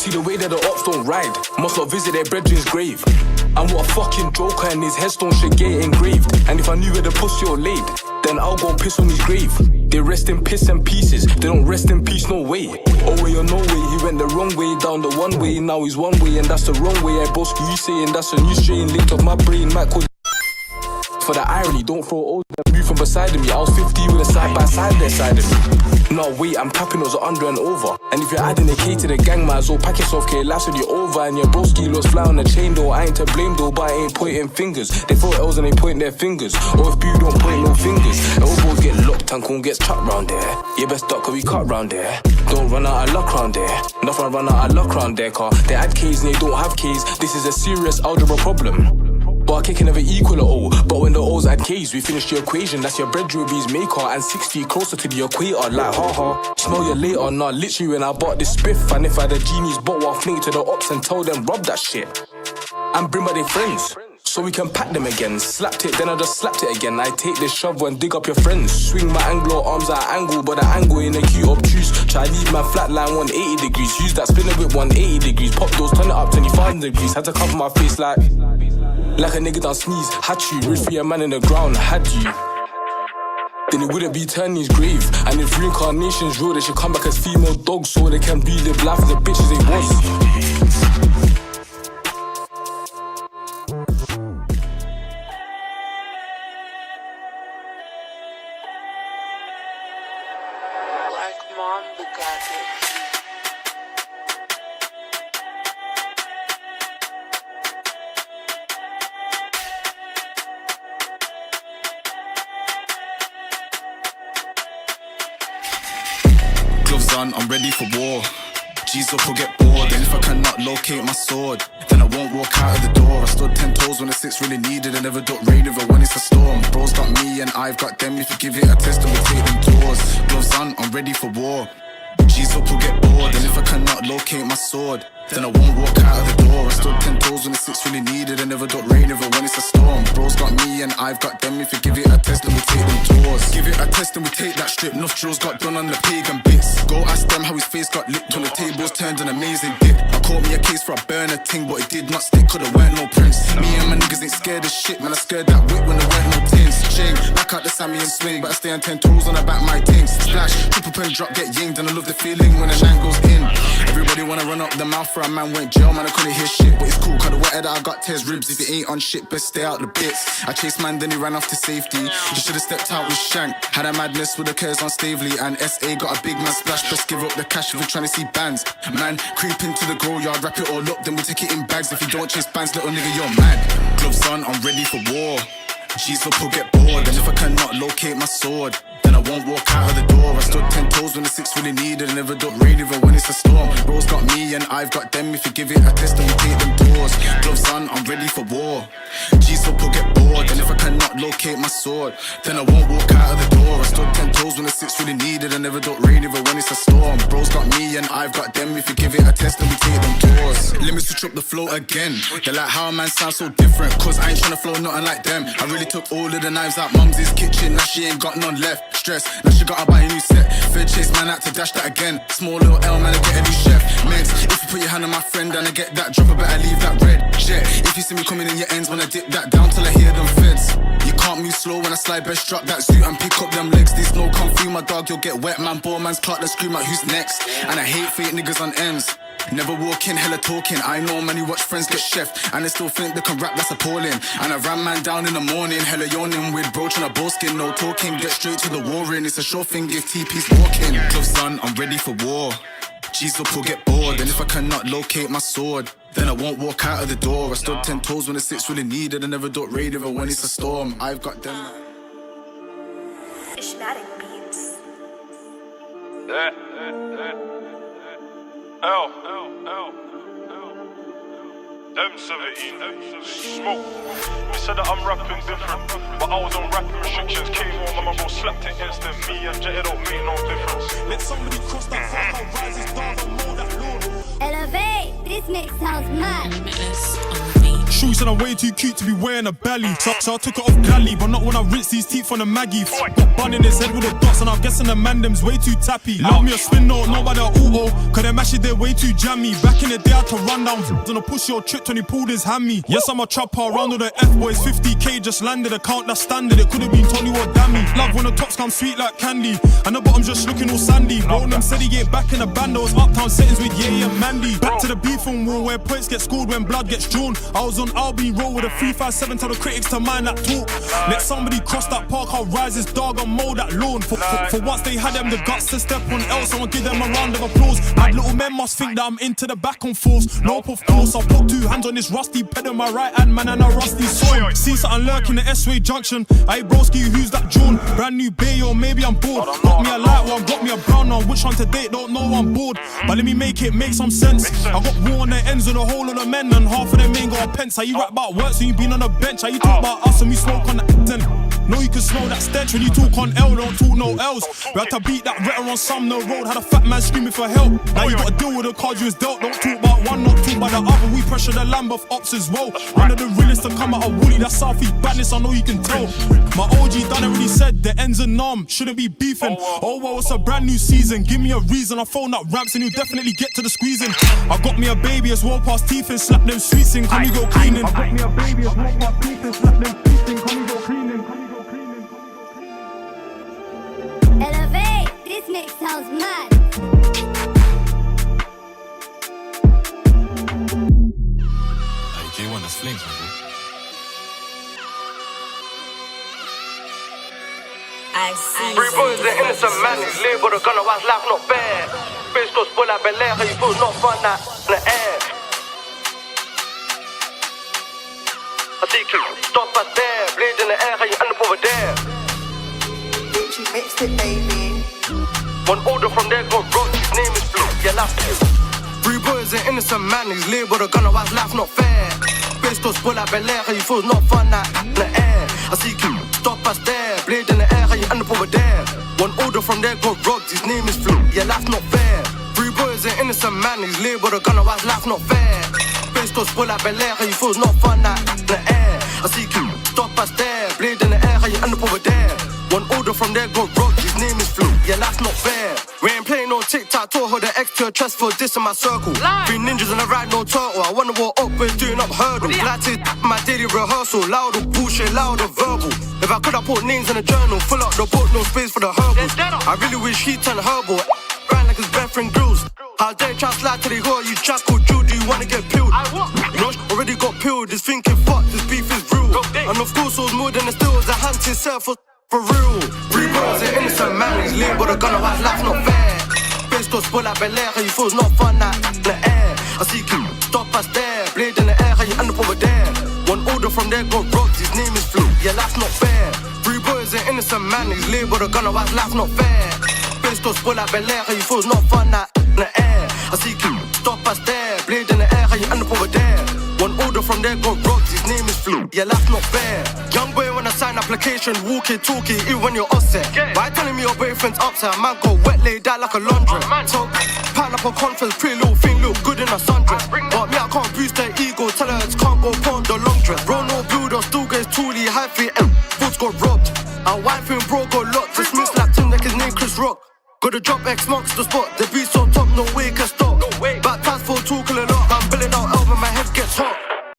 See the way that the ops don't ride, must not visit their brethren's grave. And what a fucking joker, and his headstone should get engraved. And if I knew where the pussy all laid, then I'll go piss on his grave. They rest in piss and pieces, they don't rest in peace, no way. Oh way or no way, he went the wrong way, down the one way. Now he's one way and that's the wrong way. I boast you saying that's a new strain, linked off my brain, might call. For the irony, don't throw old and move from beside of me. I was 50 with a side by side there side of me. No wait, I'm capping those under and over. And if you're adding a K to the gang, might as well pack yourself, K, last with you over. And your broski lost fly on the chain though. I ain't to blame though, but I ain't pointing fingers. They throw L's and they point their fingers. Or if you don't point no fingers, elbows get locked and corn gets chucked round there. You best duck cause we cut round there. Don't run out of luck round there. Nothing run out of luck round there, car. They add K's and they don't have K's. This is a serious algebra problem. But a K can never equal a O. But when the O's add K's, we finish the equation. That's your bread rubies maker. And 6 feet closer to the equator. Like haha, smell you later. Nah, literally when I bought this spiff. And if I had a genie's bottle, I'll fling it to the ops and tell them rub that shit. And bring by their friends, so we can pack them again. Slapped it, then I just slapped it again. I take this shovel and dig up your friends. Swing my anglo arms at an angle, but the angle ain't a cute obtuse. Try leave my flat line 180 degrees. Use that spinner whip 180 degrees. Pop those, turn it up 25 degrees. Had to cover my face like a nigga done sneeze. Had you, rich for a man in the ground, had you. Then it wouldn't be turning his grave. And if reincarnation's real, they should come back as female dogs so they can relive life as the bitches they was. Gloves on, I'm ready for war. G's up or get bored. And if I cannot locate my sword, then I won't walk out of the door. I stood 10 toes when the 6 really needed. I never got rain over when it's a storm. Bro's got me and I've got them. If you give it a test, then we'll take them tours. Gloves on, I'm ready for war. G's up or get bored. And if I cannot locate my sword, then I won't walk out of the door. I stood 10 toes when the 6 really needed. I never got rain over when it's a storm. Bro's got me and I've got them. If you give it a test, then we take them tours. Give it a test and we take that strip. Nostrils got done on the pagan bits. Go ask them how his face got licked when the tables turned an amazing dip. I caught me a case for a burner ting, but it did not stick cause there weren't no prints. Me and my niggas ain't scared of shit, man. I scared that whip when there weren't no tins. Shame, back out the Sammy and swing, but I stay on 10 toes on the back my things. Splash, triple pen drop, get yinged, and I love the feeling when a man goes in. Everybody wanna run up the mouth for a man went jail, man. I couldn't hear shit, but it's cool cause the wetter that I got tears ribs. If it ain't on shit, best stay out the bits. I chased man, then he ran off to safety. He should've stepped out with Shank. Had a madness with the curves on Stavely, and SA got a big man splash. Best give up the cash if you're trying to see bands. Man, creep into the grow yard, wrap it all up, then we take it in bags. If you don't chase bands, little nigga, you're mad. Gloves on, I'm ready for war. G's up or get bored. And if I cannot locate my sword, then I won't walk out of the door. I stood 10 toes when the 6 really needed. I never got rain even when it's a storm. Bro's got me and I've got them. If you give it a test, then we take them tours. Gloves on, I'm ready for war. G's up or get bored. And if I cannot locate my sword, then I won't walk out of the door. I stood 10 toes when the 6 really needed. I never got rain even when it's a storm. Bro's got me and I've got them. If you give it a test, then we take them tours. Let me switch up the flow again. They like how a man sounds so different, cause I ain't tryna flow nothing like them. I really took all of the knives out mumsy's kitchen. Now she ain't got none left. Stress, now she gotta buy a new set. Fair chase man out to dash that again. Small little L man, I get a new chef. Meds, if you put your hand on my friend and I get that drop, I better leave that red jet. If you see me coming in your ends when I dip that down till I hear them feds. You can't move slow when I slide, best drop that suit and pick up them legs. This no come through my dog, you'll get wet man. Ball man's clock, let's scream out who's next. And I hate fake niggas on ends. Never walking, hella talking. I know man who watch friends get chef, and they still think they can rap, that's appalling. And I ran man down in the morning, hella yawning with broach and a bowskin. No talking, get straight to the warring. It's a sure thing if TP's walking. Gloves on, I'm ready for war. G's up or get bored. And if I cannot locate my sword, then I won't walk out of the door. I stood 10 toes when the 6 really needed. I never got raid even when it's a storm. I've got them. Ishmatic beats. M17, smoke. You said that I'm rapping different, but I was on rapping restrictions. Came on, my bro slapped it instant. Me and Jet, it don't make no difference. Let somebody cross that far, rise his down and mold that lawn. Elevate, this mix sounds mad. Shorty said I'm way too cute to be wearing a belly. So I took it off galley, but not when I rinsed these teeth on a Maggie. Got bun in his head with the dots, and I'm guessing the man them's way too tappy. Love me a spin note, not by the auto, cause them actually they're way too jammy. Back in the day I had to run down on a pussy or tripped when he pulled his hammy. Yes, I'm a trapper around with the F-boys, 50k just landed, account that's standard. It could've been Tony or Dammy. Love when the tops come sweet like candy, and the bottom's just looking all sandy. Bro, them said he get back in the band, those uptown settings with Ye and Mandy. Back to the beefing wall where points get scored when blood gets drawn. I was on Albion Road with a 357, tell the critics to mind that talk. Let somebody cross that park, I'll rise this dog and mow that lawn. For once they had them the guts to step on else, I'll give them a round of applause. Mad little men must think that I'm into the back and forth. Nope, of course, I'll put 2 hands on this rusty ped on my right hand, man, and a rusty sword. See something lurking the S-Way junction. Hey broski, who's that John? Brand new bay, or maybe I'm bored. Got me a light one, got me a brown one. Which one to date? Don't know, I'm bored. But let me make it make some sense. I got war on the ends of the whole of the men, and half of them ain't got a pence. How you rap about work, so you been on the bench? How you talk about us and we smoke on the end? No, you can smell that stench when you talk on L, don't talk no L's. We had to beat that retter on Sumner Road, had a fat man screaming for help. Now you gotta deal with the cards you was dealt. Don't talk about one, not talk about the other. We pressure the lamb of ops as well. One of the realest to come out of Woolly, that's Southeast badness, I know you can tell. My OG done already said the ends are numb, shouldn't be beefing. Oh well, it's a brand new season, give me a reason. I phone up ramps and you definitely get to the squeezing. I got me a baby as well past teeth and slap them sweets in, can we go cleaning? I got me a baby as well past teeth and slap them sweets in, can we go cleaning? Elevate, this mix sounds mad. Hey, J1, that's flames, man, bro. I see. Free boys and innocent man, he's labeled a gunner, why's life not fair? Face goes full like Bel Air, you feel not fun that in the air. I see you, stop us there, blade in the air, how you end up over there? Bitch, you mixed it, baby. One order from there, got broke, his name is Blue, yeah, laugh. Free boys and innocent man, he's labeled a gunner, why's life not fair? Face goes full like Bel Air, how you feel not fun that in the air. I see you, stop us there, blade in the air, how you end up over there? One order from there, got robbed, his name is Flu, yeah, that's not fair. Free boys and innocent man, he's labeled a gunner, why's life not fair? Face goes full like Bel Air, how you feel not fun that in the air. I see you, stop us there, blade in the air, how you end up over there? One order from there, got robbed, his name is Flu, yeah, that's not fair. We ain't playing no tic-tac-toe, hold the X to your chest for this in my circle. 3 ninjas on the ride, no turtle, I wonder what up with doing up hurdle. Glad to my daily rehearsal, loud or bullshit, loud or verbal. If I could, I put names in a journal, fill up the book, no space for the herbals. I really wish he turned herbal, ran like his best friend grills. How dare try slide to the whore, you jackal Jew, do you wanna get peeled? No, already got peeled, just thinking fuck, this beef is real. And of course, it was more than a still, was a hand to himself for real. Free boys and innocent man, he's labeled a gunner, why's life not fair? Face goes full like Bel Air, how you feel it's not fun that in the air. I see you, stop us there, blade in the air, how you end up over there? One order from there, got robbed, his name is Flu, yeah, that's not fair. Free boys and innocent man, he's labeled a gunner, why's life not fair? Face goes full like Bel Air, how you feel it's not fun that in the air. I see you, stop us there, blade in the air, how you end up over there? One order from there, got robbed, his name is Flu, yeah, that's not fair. Young boy when I sign application, walking, talking, even when you're upset. Why telling me your boyfriend's upset? Man got wet, laid out like a laundry. So, pan up a conference, pretty little thing, look good in a sundress. But me, I can't boost their ego, tell her it's can't go pond the long dress. Bro, no builder, still gets tooly, high feet, and foots got robbed. Our wife and bro got locked, dismissed like Tim, like his name Chris Rock. Got a drop X marks the spot, the beat